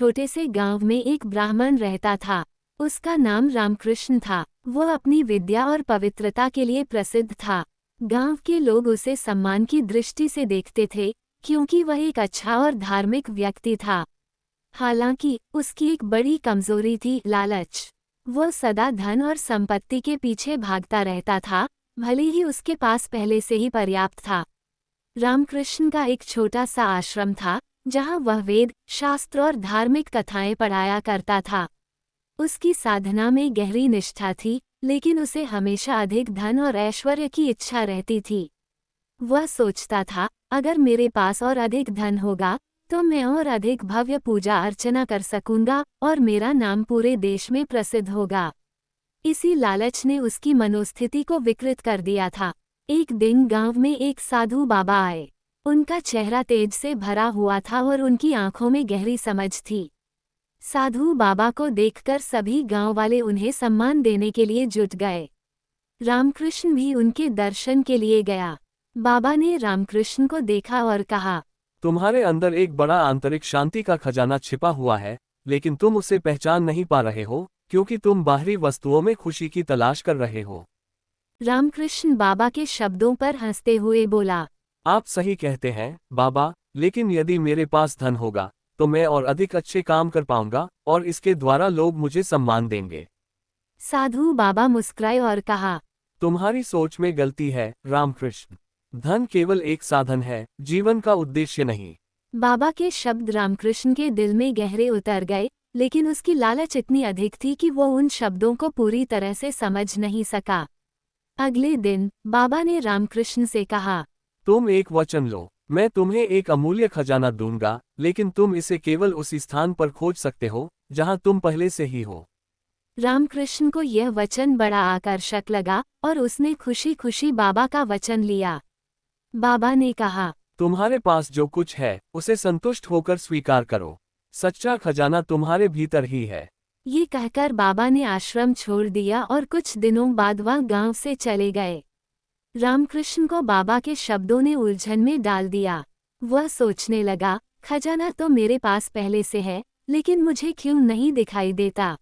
छोटे से गांव में एक ब्राह्मण रहता था। उसका नाम रामकृष्ण था। वो अपनी विद्या और पवित्रता के लिए प्रसिद्ध था। गांव के लोग उसे सम्मान की दृष्टि से देखते थे, क्योंकि वह एक अच्छा और धार्मिक व्यक्ति था। हालांकि उसकी एक बड़ी कमजोरी थी, लालच। वो सदा धन और संपत्ति के पीछे भागता रहता था, भले ही उसके पास पहले से ही पर्याप्त था। रामकृष्ण का एक छोटा सा आश्रम था, जहां वह वेद, शास्त्र और धार्मिक कथाएं पढ़ाया करता था। उसकी साधना में गहरी निष्ठा थी, लेकिन उसे हमेशा अधिक धन और ऐश्वर्य की इच्छा रहती थी। वह सोचता था, अगर मेरे पास और अधिक धन होगा तो मैं और अधिक भव्य पूजा अर्चना कर सकूंगा और मेरा नाम पूरे देश में प्रसिद्ध होगा। इसी लालच ने उसकी मनोस्थिति को विकृत कर दिया था। एक दिन गांव में एक साधु बाबा आए। उनका चेहरा तेज से भरा हुआ था और उनकी आंखों में गहरी समझ थी। साधु बाबा को देखकर सभी गांव वाले उन्हें सम्मान देने के लिए जुट गए। रामकृष्ण भी उनके दर्शन के लिए गया। बाबा ने रामकृष्ण को देखा और कहा, तुम्हारे अंदर एक बड़ा आंतरिक शांति का खजाना छिपा हुआ है, लेकिन तुम उसे पहचान नहीं पा रहे हो, क्योंकि तुम बाहरी वस्तुओं में खुशी की तलाश कर रहे हो। रामकृष्ण बाबा के शब्दों पर हंसते हुए बोला, आप सही कहते हैं बाबा, लेकिन यदि मेरे पास धन होगा तो मैं और अधिक अच्छे काम कर पाऊंगा और इसके द्वारा लोग मुझे सम्मान देंगे। साधु बाबा मुस्कुराए और कहा, तुम्हारी सोच में गलती है रामकृष्ण। धन केवल एक साधन है, जीवन का उद्देश्य नहीं। बाबा के शब्द रामकृष्ण के दिल में गहरे उतर गए, लेकिन उसकी लालच इतनी अधिक थी कि वो उन शब्दों को पूरी तरह से समझ नहीं सका। अगले दिन बाबा ने रामकृष्ण से कहा, तुम एक वचन लो, मैं तुम्हें एक अमूल्य खजाना दूंगा, लेकिन तुम इसे केवल उसी स्थान पर खोज सकते हो जहां तुम पहले से ही हो। रामकृष्ण को यह वचन बड़ा आकर्षक लगा और उसने खुशी खुशी बाबा का वचन लिया। बाबा ने कहा, तुम्हारे पास जो कुछ है उसे संतुष्ट होकर स्वीकार करो। सच्चा खजाना तुम्हारे भीतर ही है। ये कहकर बाबा ने आश्रम छोड़ दिया और कुछ दिनों बाद वह गांव से चले गए। रामकृष्ण को बाबा के शब्दों ने उलझन में डाल दिया। वह सोचने लगा, खजाना तो मेरे पास पहले से है, लेकिन मुझे क्यों नहीं दिखाई देता।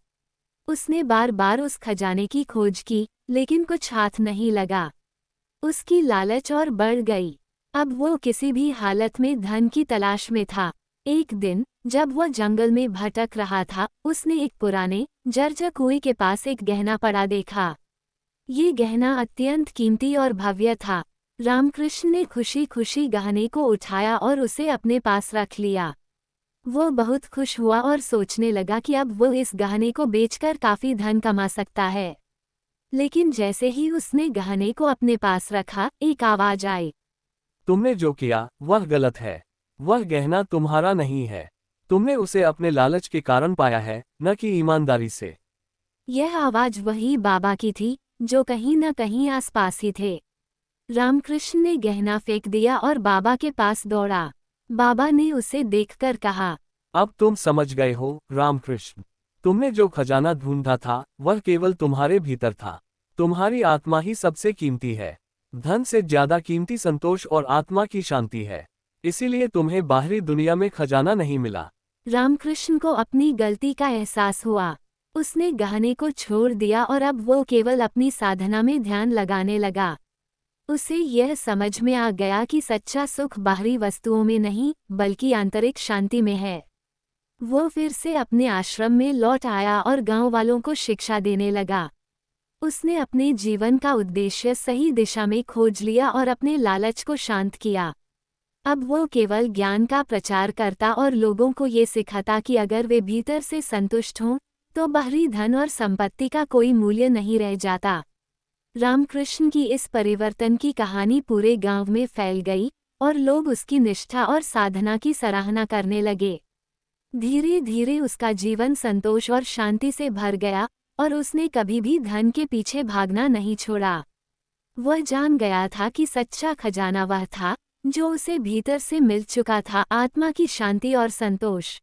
उसने बार बार उस खजाने की खोज की, लेकिन कुछ हाथ नहीं लगा। उसकी लालच और बढ़ गई। अब वो किसी भी हालत में धन की तलाश में था। एक दिन जब वह जंगल में भटक रहा था, उसने एक पुराने जर्जर कुएं के पास एक गहना पड़ा देखा। ये गहना अत्यंत कीमती और भव्य था। रामकृष्ण ने खुशी खुशी गहने को उठाया और उसे अपने पास रख लिया। वो बहुत खुश हुआ और सोचने लगा कि अब वो इस गहने को बेचकर काफी धन कमा सकता है। लेकिन जैसे ही उसने गहने को अपने पास रखा, एक आवाज आई, तुमने जो किया वह गलत है। वह गहना तुम्हारा नहीं है। तुमने उसे अपने लालच के कारण पाया है, न कि ईमानदारी से। यह आवाज वही बाबा की थी, जो कहीं न कहीं आसपास ही थे। रामकृष्ण ने गहना फेंक दिया और बाबा के पास दौड़ा। बाबा ने उसे देखकर कहा, अब तुम समझ गए हो रामकृष्ण। तुमने जो खजाना ढूंढा था वह केवल तुम्हारे भीतर था। तुम्हारी आत्मा ही सबसे कीमती है। धन से ज्यादा कीमती संतोष और आत्मा की शांति है। इसीलिए तुम्हें बाहरी दुनिया में खजाना नहीं मिला। रामकृष्ण को अपनी गलती का एहसास हुआ। उसने गहने को छोड़ दिया और अब वो केवल अपनी साधना में ध्यान लगाने लगा। उसे यह समझ में आ गया कि सच्चा सुख बाहरी वस्तुओं में नहीं, बल्कि आंतरिक शांति में है। वो फिर से अपने आश्रम में लौट आया और गांव वालों को शिक्षा देने लगा। उसने अपने जीवन का उद्देश्य सही दिशा में खोज लिया और अपने लालच को शांत किया। अब वो केवल ज्ञान का प्रचार करता और लोगों को ये सिखाता कि अगर वे भीतर से संतुष्ट हों, तो बाहरी धन और संपत्ति का कोई मूल्य नहीं रह जाता। रामकृष्ण की इस परिवर्तन की कहानी पूरे गांव में फैल गई और लोग उसकी निष्ठा और साधना की सराहना करने लगे। धीरे धीरे उसका जीवन संतोष और शांति से भर गया और उसने कभी भी धन के पीछे भागना नहीं छोड़ा। वह जान गया था कि सच्चा खजाना वह था जो उसे भीतर से मिल चुका था, आत्मा की शांति और संतोष।